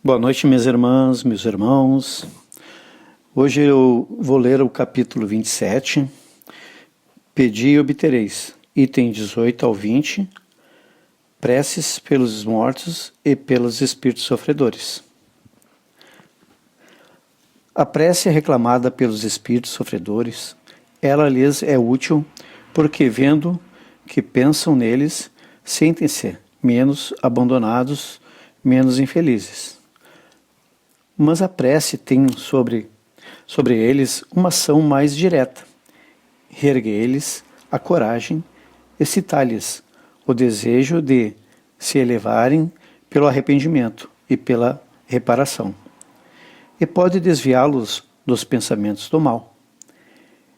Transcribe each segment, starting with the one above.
Boa noite, minhas irmãs, meus irmãos. Hoje eu vou ler o capítulo 27, Pedi e obtereis, item 18 ao 20, preces pelos mortos e pelos espíritos sofredores. A prece reclamada pelos espíritos sofredores, ela lhes é útil porque, vendo que pensam neles, sentem-se menos abandonados, menos infelizes. Mas a prece tem sobre eles uma ação mais direta. Reerguer-lhes a coragem, excitar-lhes o desejo de se elevarem pelo arrependimento e pela reparação. E pode desviá-los dos pensamentos do mal.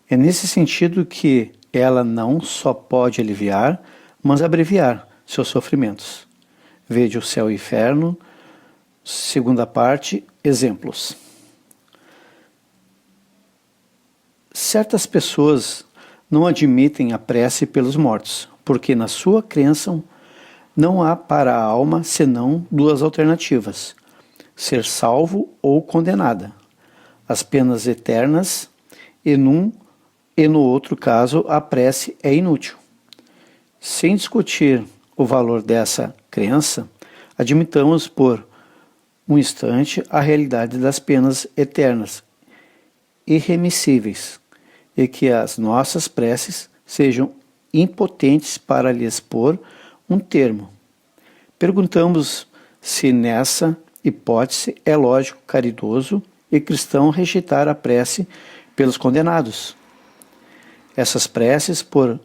É nesse sentido que ela não só pode aliviar, mas abreviar seus sofrimentos. Vede o céu e o inferno, segunda parte, exemplos. Certas pessoas não admitem a prece pelos mortos, porque na sua crença não há para a alma senão duas alternativas: ser salvo ou condenada, as penas eternas, e no outro caso a prece é inútil. Sem discutir o valor dessa crença, admitamos por um instante a realidade das penas eternas, irremissíveis, e que as nossas preces sejam impotentes para lhes pôr um termo. Perguntamos se nessa hipótese é lógico, caridoso e cristão rejeitar a prece pelos condenados. Essas preces, por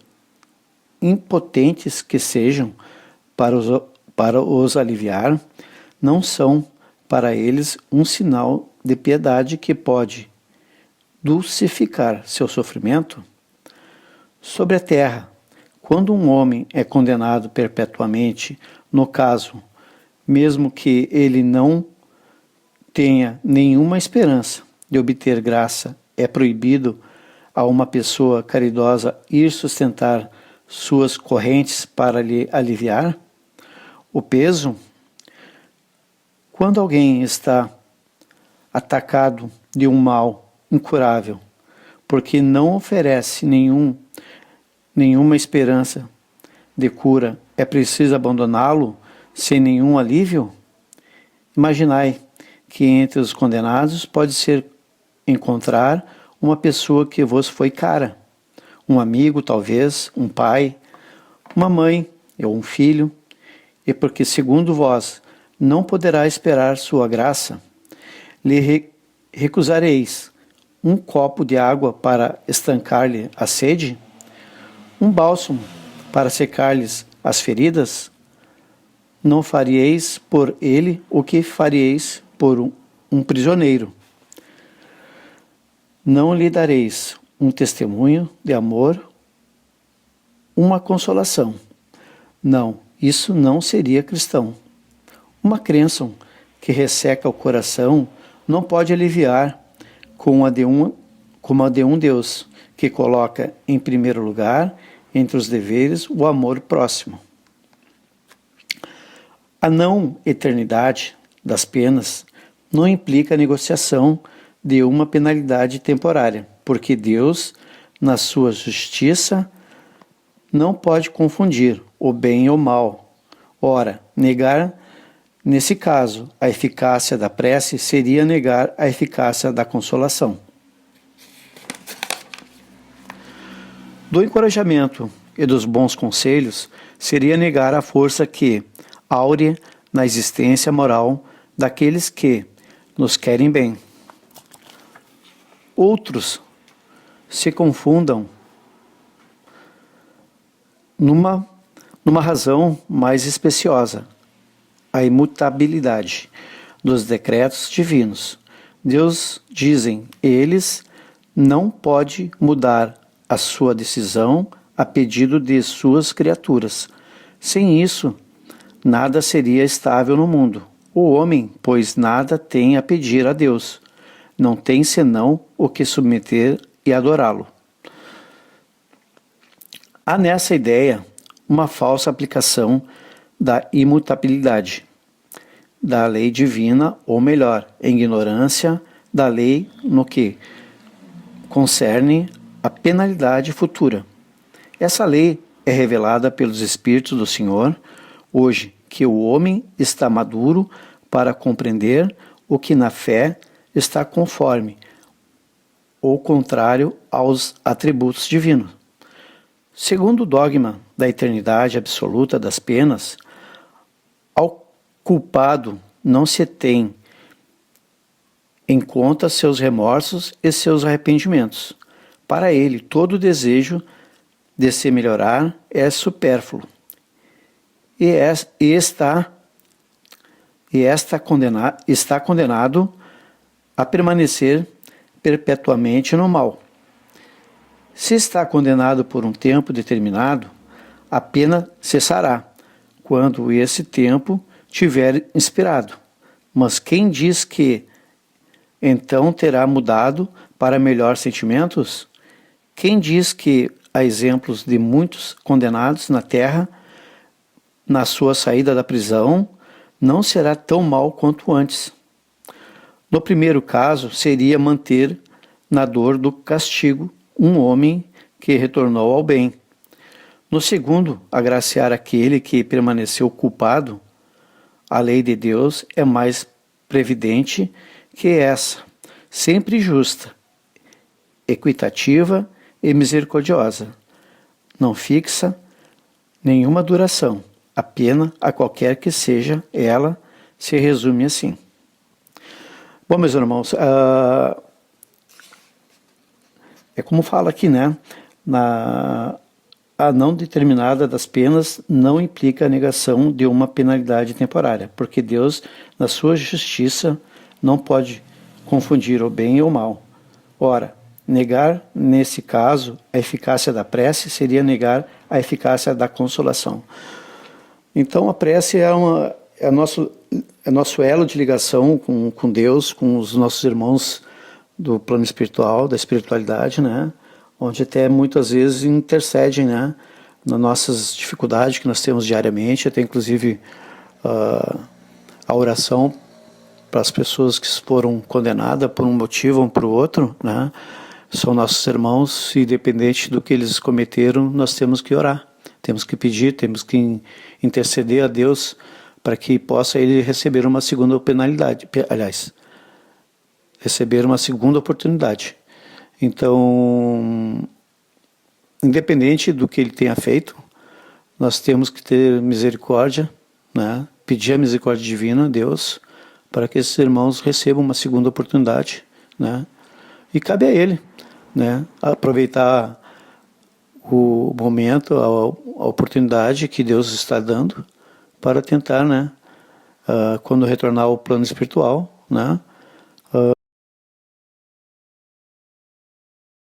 impotentes que sejam para os aliviar, não são para eles um sinal de piedade que pode dulcificar seu sofrimento? Sobre a terra, quando um homem é condenado perpetuamente, no caso, mesmo que ele não tenha nenhuma esperança de obter graça, é proibido a uma pessoa caridosa ir sustentar suas correntes para lhe aliviar o peso? Quando alguém está atacado de um mal incurável, porque não oferece nenhuma esperança de cura, é preciso abandoná-lo sem nenhum alívio? Imaginai que entre os condenados pode ser encontrar uma pessoa que vos foi cara, um amigo talvez, um pai, uma mãe ou um filho, e porque segundo vós não poderá esperar sua graça, lhe recusareis um copo de água para estancar-lhe a sede? Um bálsamo para secar-lhes as feridas? Não faríeis por ele o que faríeis por um prisioneiro. Não lhe dareis um testemunho de amor, uma consolação. Não, isso não seria cristão. Uma crença que resseca o coração não pode aliviar como a de um Deus que coloca em primeiro lugar, entre os deveres, o amor próximo. A não eternidade das penas não implica a negociação de uma penalidade temporária, porque Deus, na sua justiça, não pode confundir o bem e o mal. Ora, negar nesse caso, a eficácia da prece seria negar a eficácia da consolação. Do encorajamento e dos bons conselhos seria negar a força que áurea na existência moral daqueles que nos querem bem. Outros se confundam numa razão mais especiosa: a imutabilidade dos decretos divinos. Deus, dizem eles, não pode mudar a sua decisão a pedido de suas criaturas. Sem isso, nada seria estável no mundo. O homem, pois, nada tem a pedir a Deus. Não tem senão o que submeter e adorá-lo. Há nessa ideia uma falsa aplicação da imutabilidade. da lei divina, ou melhor, em ignorância da lei no que concerne a penalidade futura. Essa lei é revelada pelos Espíritos do Senhor, hoje que o homem está maduro para compreender o que na fé está conforme ou contrário aos atributos divinos. Segundo o dogma da eternidade absoluta das penas, ao culpado não se tem em conta seus remorsos e seus arrependimentos. Para ele, todo desejo de se melhorar é supérfluo e está condenado a permanecer perpetuamente no mal. Se está condenado por um tempo determinado, a pena cessará quando esse tempo tiver expirado. Mas quem diz que então terá mudado para melhores sentimentos? Quem diz que, a exemplos de muitos condenados na terra, na sua saída da prisão, não será tão mal quanto antes? No primeiro caso, seria manter na dor do castigo um homem que retornou ao bem. No segundo, agraciar aquele que permaneceu culpado. A lei de Deus é mais previdente que essa, sempre justa, equitativa e misericordiosa. Não fixa nenhuma duração. A pena, a qualquer que seja ela, se resume assim. Bom, meus irmãos, é como fala aqui, né? A não determinada das penas não implica a negação de uma penalidade temporária, porque Deus, na sua justiça, não pode confundir o bem e o mal. Ora, negar, nesse caso, a eficácia da prece seria negar a eficácia da consolação. Então, a prece é nosso elo de ligação com Deus, com os nossos irmãos do plano espiritual, da espiritualidade, né? Onde até muitas vezes intercedem, né? Nas nossas dificuldades que nós temos diariamente, até inclusive a oração para as pessoas que foram condenadas por um motivo ou por outro, né? São nossos irmãos e independente do que eles cometeram, nós temos que orar, temos que pedir, temos que interceder a Deus para que possa ele receber uma segunda penalidade, receber uma segunda oportunidade. Então, independente do que ele tenha feito, nós temos que ter misericórdia, né? Pedir a misericórdia divina a Deus para que esses irmãos recebam uma segunda oportunidade, né? E cabe a ele, né? Aproveitar o momento, a oportunidade que Deus está dando para tentar, né? Quando retornar ao plano espiritual, né?